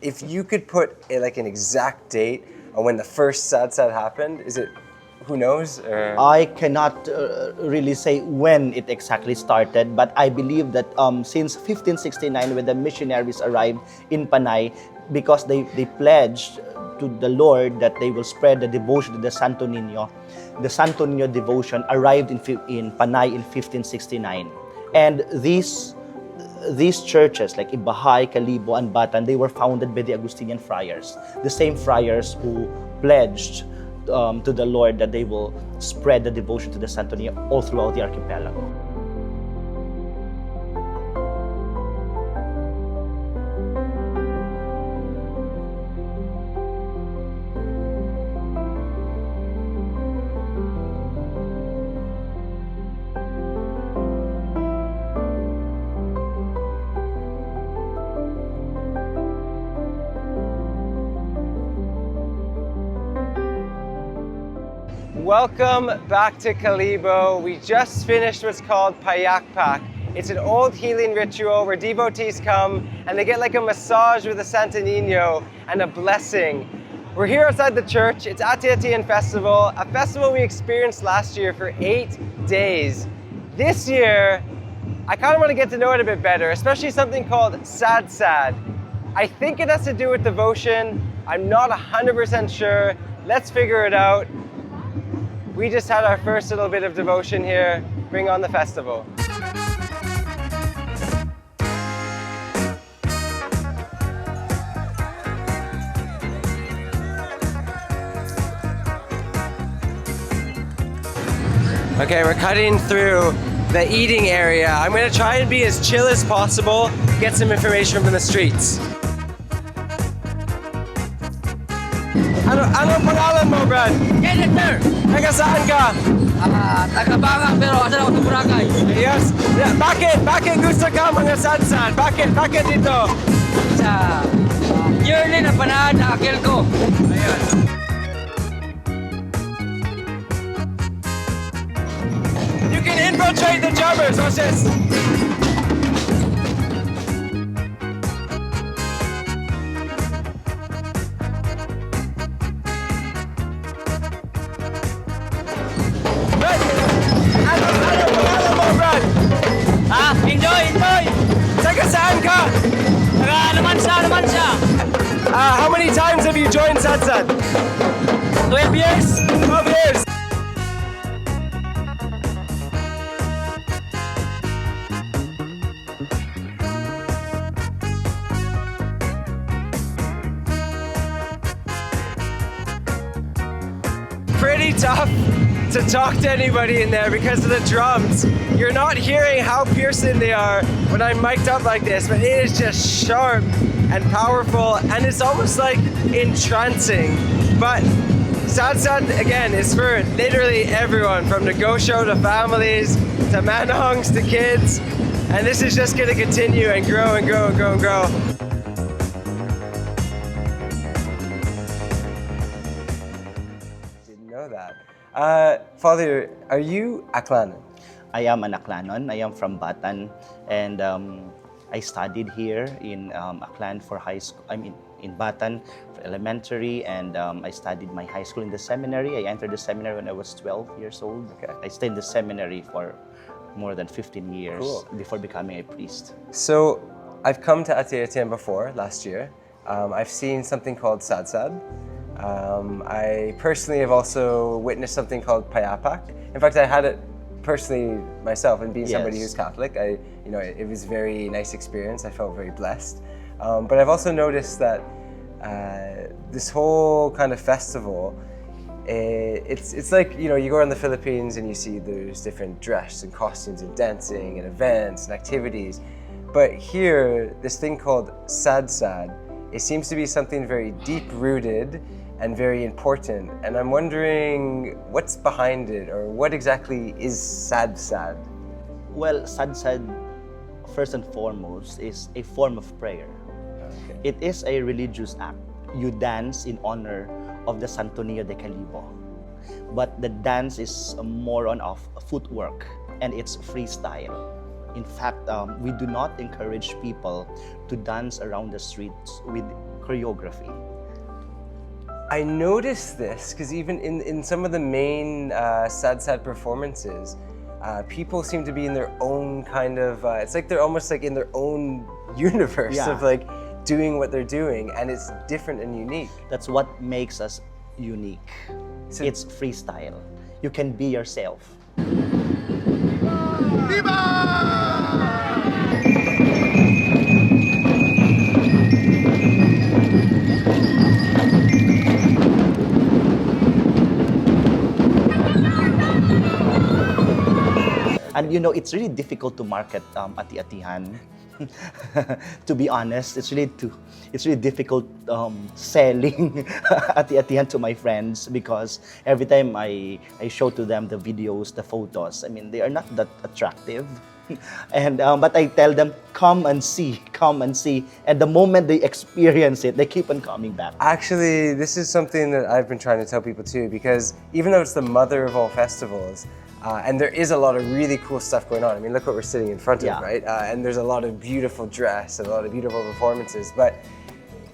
if you could put like an exact date on when the first Sadsad happened, is it, who knows? I cannot really say when it exactly started, but I believe that since 1569, when the missionaries arrived in Panay, because they pledged to the Lord that they will spread the devotion to the Santo Niño. The Santo Niño devotion arrived in Panay in 1569. And these churches like Ibahay, Kalibo, and Batan, they were founded by the Augustinian friars, the same friars who pledged to the Lord that they will spread the devotion to the Santo Niño all throughout the archipelago. Welcome back to Kalibo. We just finished what's called Payakpak. It's an old healing ritual where devotees come and they get like a massage with the Santo Niño and a blessing. We're here outside the church. It's Ati-Atihan Festival, a festival we experienced last year for 8 days. This year, I kind of want to get to know it a bit better, especially something called Sadsad. I think it has to do with devotion. I'm not 100% sure. Let's figure it out. We just had our first little bit of devotion here. Bring on the festival. Okay, we're cutting through the eating area. I'm gonna try and be as chill as possible, get some information from the streets. Ano pangalan mo, Brad? Kenneth, sir! Taga saan ka? Taga-Banga, pero asa ako sa Boracay. Yes. Bakit gusto ka mga Sadsad? Bakit dito? Sa yearly na panahon na akil ko. Ayan. You can infiltrate the jumpers. Watch this. Enjoy! Taga saan ka? Taga-Almansa! How many times have you joined Sadsad? 12 years! 12 years! Pretty tough to talk to anybody in there because of the drums. You're not hearing how piercing they are when I'm mic'd up like this, but it is just sharp and powerful, and it's almost like entrancing. But Sadsad, again, is for literally everyone, from negosyo to families, to manongs to kids, and this is just gonna continue and grow and grow and grow and grow. Didn't know that. Father, are you Aklanon? I am an Aklanon. I am from Batan, and I studied here in Aklan for high school. In Batan for elementary, and I studied my high school in the seminary. I entered the seminary when I was 12 years old. Okay. I stayed in the seminary for more than 15 years Cool. before becoming a priest. So, I've come to Ati-Atihan before, last year. I've seen something called Sadsad. I personally have also witnessed something called Payapak. In fact, I had it personally myself, and being somebody who's Catholic, it was a very nice experience. I felt very blessed. But I've also noticed that this whole kind of festival, it's like, you go in the Philippines and you see there's different dress and costumes and dancing and events and activities. But here, this thing called Sadsad, it seems to be something very deep-rooted and very important. And I'm wondering what's behind it, or what exactly is Sadsad? Well, Sadsad, first and foremost, is a form of prayer. Okay. It is a religious act. You dance in honor of the Santo Niño de Kalibo. But the dance is more on of footwork, and it's freestyle. In fact, we do not encourage people to dance around the streets with choreography. I noticed this because even in some of the main Sadsad performances, people seem to be in their own kind of, it's like they're almost like in their own universe Yeah. of like doing what they're doing, and it's different and unique. That's what makes us unique. So- It's freestyle. You can be yourself. And you know, it's really difficult to market Ati-Atihan. To be honest, it's really difficult selling Ati-Atihan to my friends, because every time I show to them the videos, the photos, I mean, they are not that attractive. And but I tell them, come and see. And the moment they experience it, they keep on coming back. Actually, this is something that I've been trying to tell people too, because even though it's the mother of all festivals, and there is a lot of really cool stuff going on. I mean, look what we're sitting in front of, Yeah. right? And there's a lot of beautiful dress and a lot of beautiful performances, but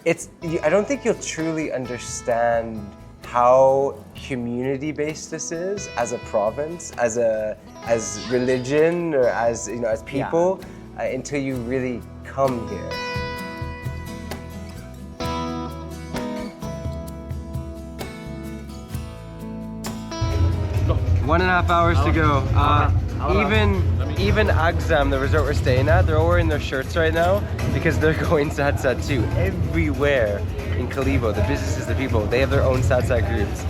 I don't think you'll truly understand how community-based this is as a province, as religion, or as people, until you really come here. 1.5 hours to go. Even Agsam, the resort we're staying at, they're all wearing their shirts right now because they're going Sadsad too. Everywhere in Kalibo, the businesses, the people, they have their own Sadsad groups.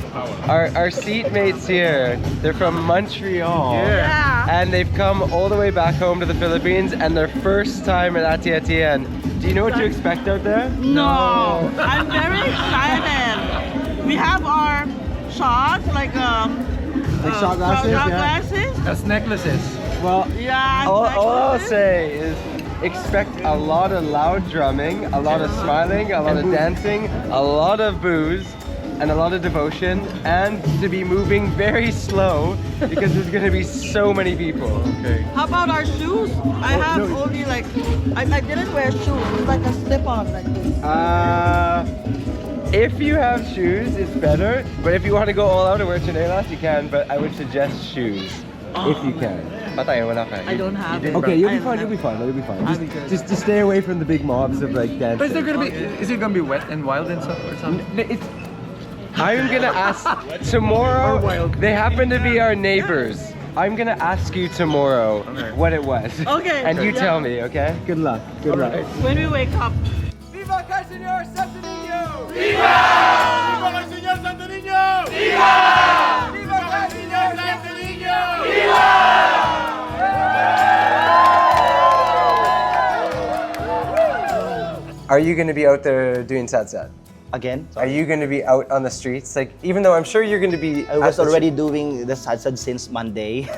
Our seatmates here, they're from Montreal. Yeah. And they've come all the way back home to the Philippines, and their first time at Ati-Atihan. Do you know what to expect out there? No, I'm very excited. We have our shots, like shot glasses, shot yeah. glasses. That's necklaces. Well, Yeah. all I'll necklaces. say is expect a lot of loud drumming, a lot of smiling, a lot of dancing, a lot of booze, and a lot of devotion, and to be moving very slow because there's going to be so many people. Okay. How about our shoes? I have only like, I didn't wear shoes. It's like a slip-on like this. If you have shoes, it's better. But if you want to go all out and wear chanelas, you can. But I would suggest shoes if you can. Patay, wala ka. I don't have it. Okay, you'll be I fine. don't You'll be fine. You'll be fine. I'll be good. Just stay away from the big mobs of like dancing. But is it gonna be wet and wild and stuff or something? I'm gonna ask tomorrow. They happen to be our neighbors. I'm gonna ask you tomorrow what it was. Okay. And you Yeah. tell me, okay? Good luck. Good luck. When we wake up. Viva Señor Santo Niño! ¡Viva! ¡Viva el señor Santo Niño! ¡Viva! ¡Viva el señor Santo Niño! ¡Viva! Are you gonna be out there doing Sadsad? Again, Are you gonna be out on the streets? Like, even though I'm sure you're gonna be. I was already doing the Sadsad since Monday.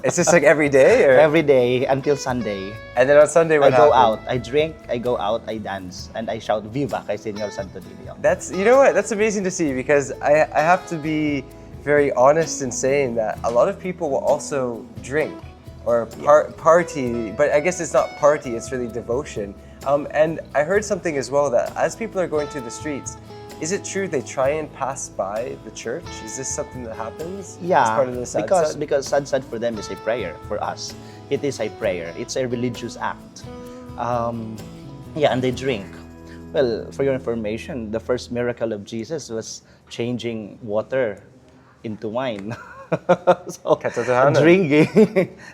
It's just like every day, or Every day until Sunday. and then on Sunday what I go happens? out, I drink, I go out, I dance, and I shout Viva kay Señor Santo Niño. That's, you know what, that's amazing to see, because I have to be very honest in saying that a lot of people will also drink or party, but I guess it's not party, it's really devotion. And I heard something as well, that as people are going through the streets, is it true they try and pass by the church? Is this something that happens as Yeah, part of the Sadsad? because Sadsad for them is a prayer. For us, it is a prayer. It's a religious act. Yeah, and they drink. Well, for your information, the first miracle of Jesus was changing water into wine. So Katotohanan.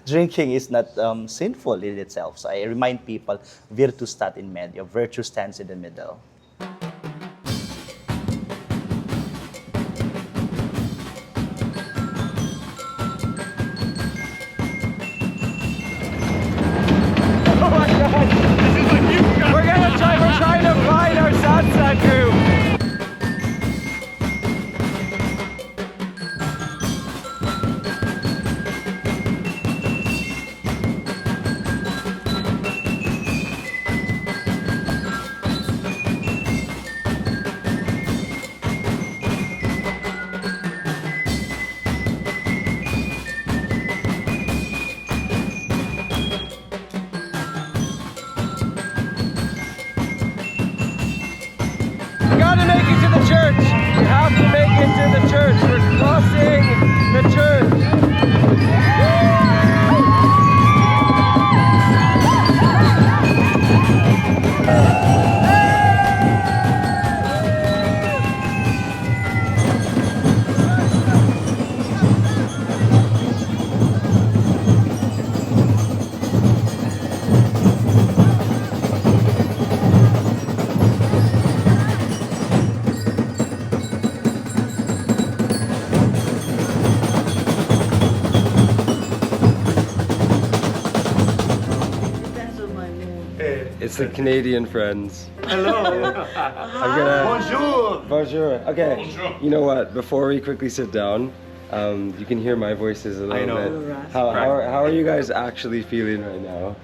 drinking is not sinful in itself. So I remind people, virtus stat in medio, virtue stands in the middle. We're trying to find our Sadsad group. church. We're crossing the church. Depends on my mood. It's the Canadian friends. Hello. I'm gonna. Bonjour. Bonjour. Okay. Bonjour. You know what? Before we quickly sit down, you can hear my voices a little know. bit. How are you guys actually feeling right now?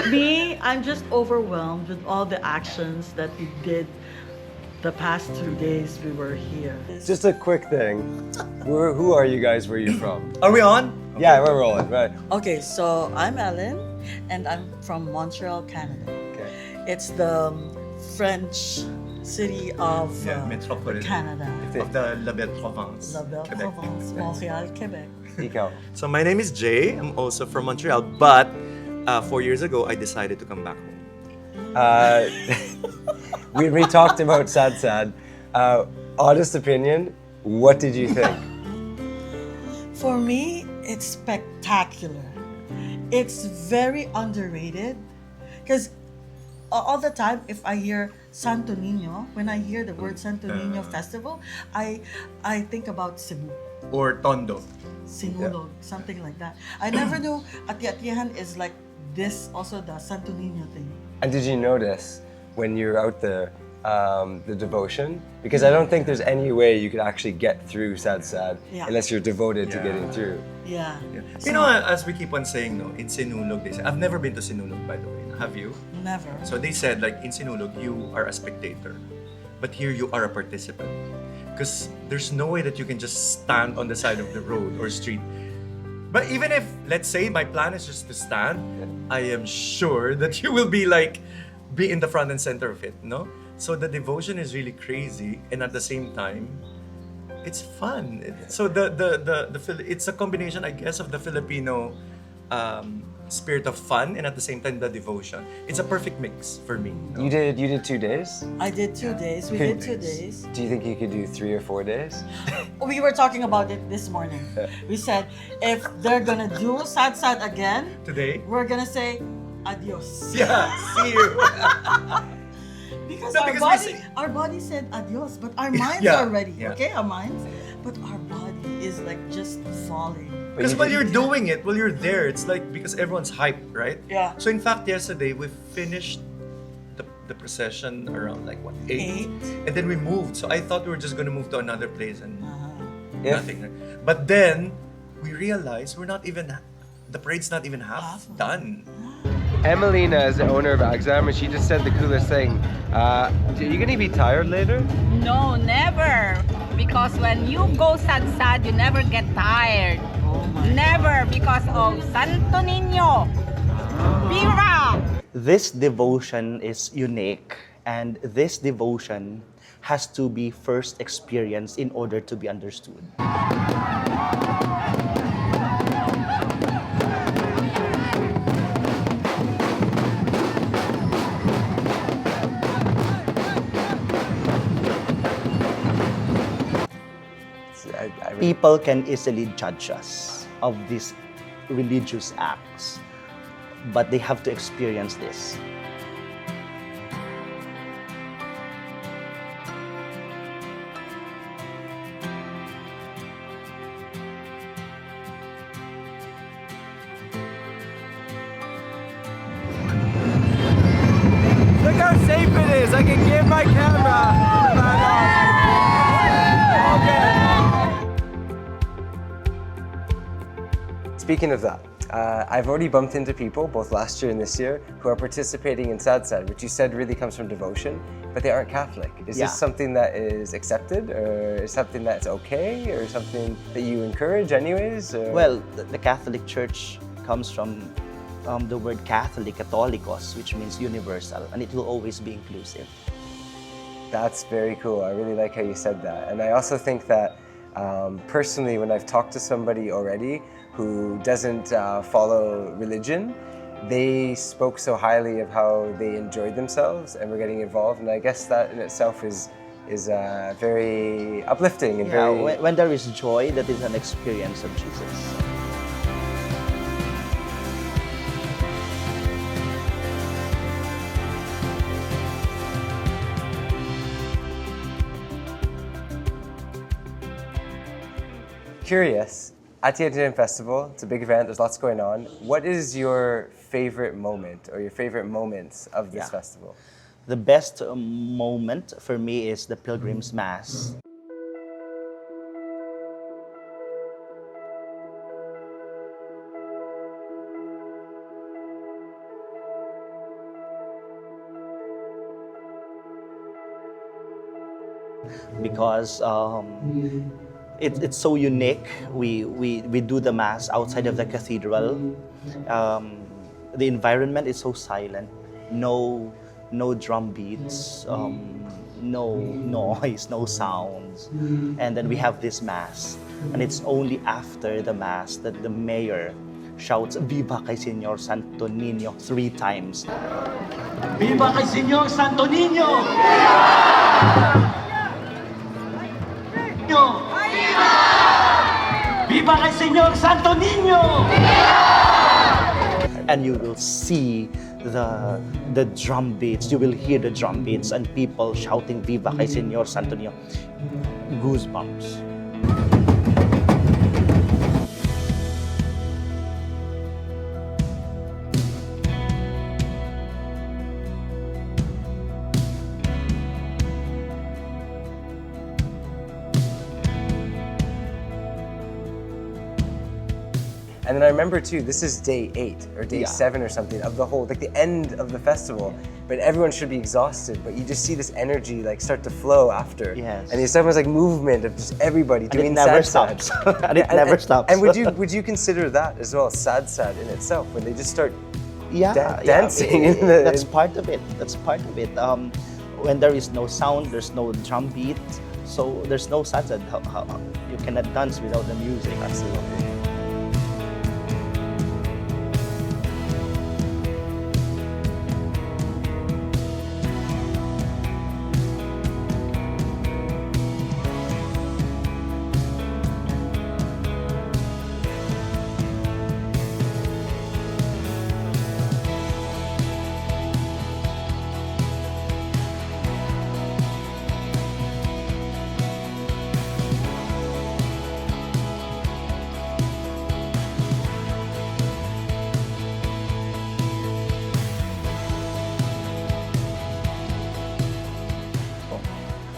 Me, I'm just overwhelmed with all the actions that we did the past 2 days we were here. Just a quick thing. Who are you guys? Where are you from? Are we on? Yeah, we're rolling. Right. Okay, so I'm Ellen, and I'm from Montreal, Canada. Okay. It's the French city of Metropolitan. Canada. Of the La Belle Provence. La Belle Quebec. Provence, Montreal, Quebec. Ikaw. So my name is Jay. I'm also from Montreal, but 4 years ago I decided to come back home. We talked about Sadsad. Honest opinion, what did you think? For me, it's spectacular. It's very underrated because all the time, if I hear Santo Niño, when I hear the word Santo Niño Festival, I think about Cebu, Or Tondo. Sinulog, something like that. I never knew Ati-Atihan is like this, also the Santo Niño thing. And did you notice when you were out there the devotion? Because I don't think there's any way you could actually get through Sadsad Yeah. unless you're devoted to getting through. Yeah. You know, as we keep on saying, no, in Sinulog, they say, I've never been to Sinulog, by the way. Have you? Never. So they said, like, in Sinulog, you are a spectator. But here, you are a participant. Because there's no way that you can just stand on the side of the road or street. But even if, let's say, my plan is just to stand, I am sure that you will be in the front and center of it, no? So the devotion is really crazy, and at the same time, it's fun. So it's a combination, I guess, of the Filipino spirit of fun and at the same time the devotion. It's a perfect mix for me. no? You did 2 days? I did 2 days. We did 2 days. Do you think you could do 3 or 4 days? We were talking about it this morning. We said if they're gonna do Sadsad again, Today? we're gonna say adios. Yeah, see you. Because No, our because body, we say- our body said adios, but our minds Yeah, are ready. yeah. Okay, our minds, but our body is like just falling. Because while you're doing it, while you're there, it's like because everyone's hyped, right? Yeah. So in fact, yesterday we finished the procession around like what 8, and then we moved. So I thought we were just gonna move to another place and If- nothing. But then we realized the parade's not even half done. Emelina is the owner of Exam, and she just said the coolest thing. Are you gonna be tired later? No, never. Because when you go Sadsad, you never get tired. Never, because of Santo Niño. Viva! This devotion is unique, and this devotion has to be first experienced in order to be understood. People can easily judge us of these religious acts, but they have to experience this. Look how safe it is! I can give my camera back off. Speaking of that, I've already bumped into people, both last year and this year, who are participating in Sadsad, which you said really comes from devotion, but they aren't Catholic. Is Yeah. this something that is accepted, or is something that's okay, or something that you encourage anyways? Or? Well, the Catholic Church comes from the word Catholic, Catholicos, which means universal, and it will always be inclusive. That's very cool. I really like how you said that. And I also think that personally, when I've talked to somebody already who doesn't follow religion, they spoke so highly of how they enjoyed themselves and were getting involved. And I guess that in itself is very uplifting and Yeah, very... when there is joy, that is an experience of Jesus. Curious, Ati-Atihan Festival, it's a big event, there's lots going on. What is your favorite moment or your favorite moments of this Yeah. festival? The best moment for me is the Pilgrim's Mass. Because it's so unique. We do the Mass outside of the cathedral. The environment is so silent. No drum beats, no noise, no sounds. And then we have this Mass. And it's only after the Mass that the mayor shouts, "Viva kay Señor Santo Niño" 3 times. Viva kay Señor Santo Niño! Viva kay Señor Santo Niño! And you will see the drum beats, you will hear the drum beats and people shouting "Viva kay Señor Santo Niño." Goosebumps. And then I remember too, this is day 8 or day 7 or something of the whole, like the end of the festival. But everyone should be exhausted, but you just see this energy like start to flow after. Yes. And there's almost like movement of just everybody And doing it never Sadsad. stops. And it never stops. And would you consider that as well, Sadsad in itself, when they just start Yeah, dancing yeah, in the... that's part of it. That's part of it. When there is no sound, there's no drum beat, so there's no Sadsad. You cannot dance without the music. Absolutely.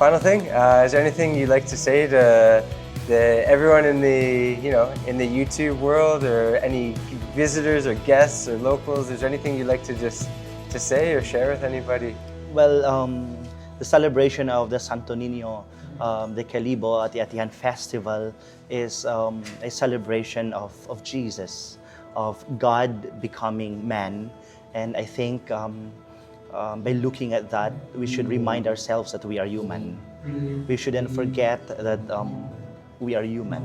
Final thing, is there anything you'd like to say to everyone in the YouTube world, or any visitors or guests or locals? Is there anything you'd like to just to say or share with anybody? Well, the celebration of the Santo Niño, the Kalibo Ati-Atihan Festival is a celebration of Jesus, of God becoming man. And I think by looking at that, we should remind ourselves that we are human. We shouldn't forget that we are human.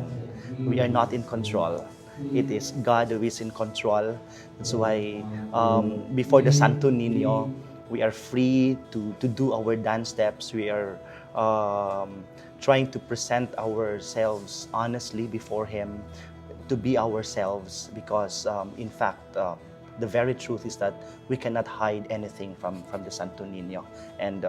We are not in control. It is God who is in control. That's why before the Santo Niño, we are free to do our dance steps. We are trying to present ourselves honestly before Him, to be ourselves, because in fact, the very truth is that we cannot hide anything from the Santo Niño. And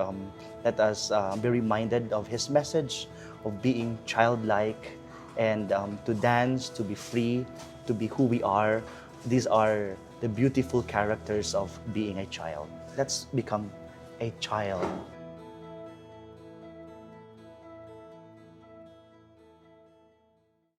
let us be reminded of His message of being childlike, and to dance, to be free, to be who we are. These are the beautiful characters of being a child. Let's become a child.